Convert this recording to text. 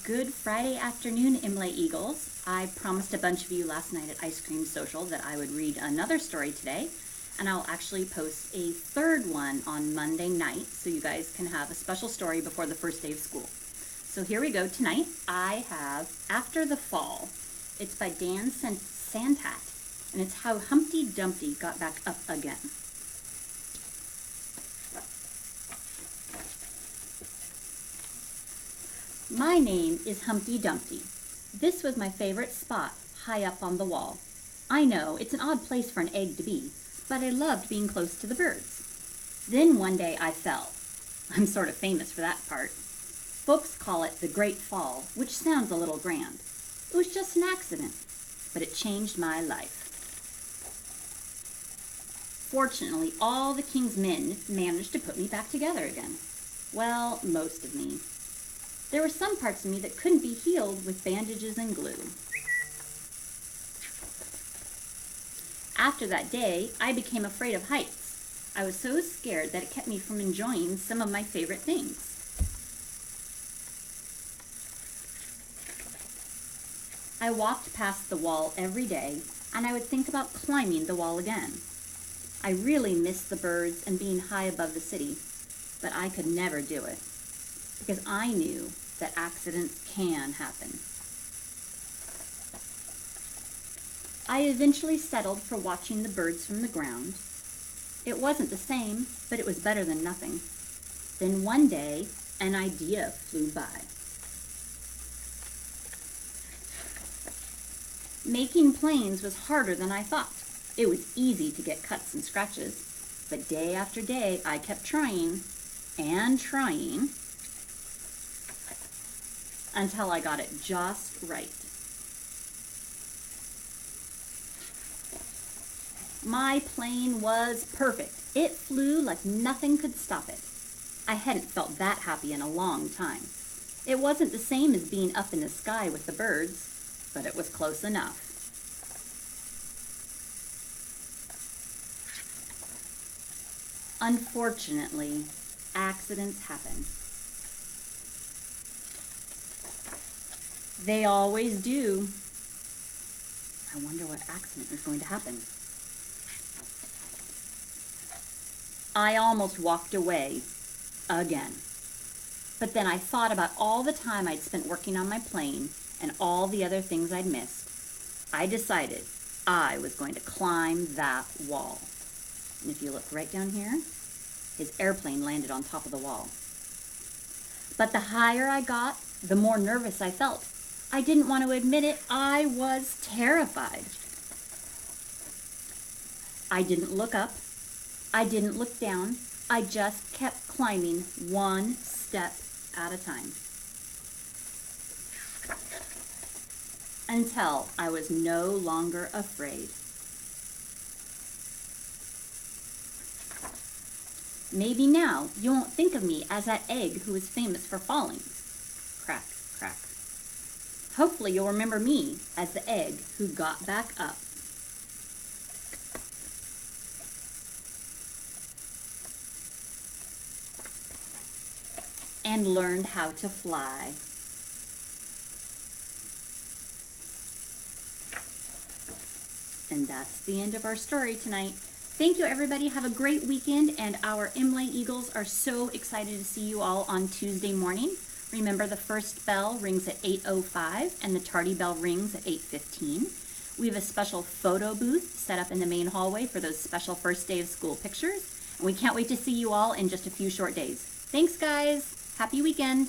Good Friday afternoon, Imlay Eagles. I promised a bunch of you last night at Ice Cream Social that I would read another story today, and I'll actually post a third one on Monday night so you guys can have a special story before the first day of school. So here we go. Tonight I have After the Fall. It's by Dan Santat, and it's how Humpty Dumpty got back up again. My name is Humpty Dumpty. This was my favorite spot, high up on the wall. I know, it's an odd place for an egg to be, but I loved being close to the birds. Then one day I fell. I'm sort of famous for that part. Folks call it the Great Fall, which sounds a little grand. It was just an accident, but it changed my life. Fortunately, all the king's men managed to put me back together again. Well, most of me. There were some parts of me that couldn't be healed with bandages and glue. After that day, I became afraid of heights. I was so scared that it kept me from enjoying some of my favorite things. I walked past the wall every day, and I would think about climbing the wall again. I really missed the birds and being high above the city, but I could never do it, because I knew that accidents can happen. I eventually settled for watching the birds from the ground. It wasn't the same, but it was better than nothing. Then one day, an idea flew by. Making planes was harder than I thought. It was easy to get cuts and scratches, but day after day I kept trying and trying until I got it just right. My plane was perfect. It flew like nothing could stop it. I hadn't felt that happy in a long time. It wasn't the same as being up in the sky with the birds, but it was close enough. Unfortunately, accidents happen. They always do. I wonder what accident is going to happen. I almost walked away again. But then I thought about all the time I'd spent working on my plane and all the other things I'd missed. I decided I was going to climb that wall. And if you look right down here, his airplane landed on top of the wall. But the higher I got, the more nervous I felt. I didn't want to admit it. I was terrified. I didn't look up. I didn't look down. I just kept climbing one step at a time until I was no longer afraid. Maybe now you won't think of me as that egg who was famous for falling. Crack, crack. Hopefully you'll remember me as the egg who got back up. And learned how to fly. And that's the end of our story tonight. Thank you, everybody. Have a great weekend, and our Imlay Eagles are so excited to see you all on Tuesday morning. Remember, the first bell rings at 8:05, and the tardy bell rings at 8:15. We have a special photo booth set up in the main hallway for those special first day of school pictures, and we can't wait to see you all in just a few short days. Thanks, guys. Happy weekend.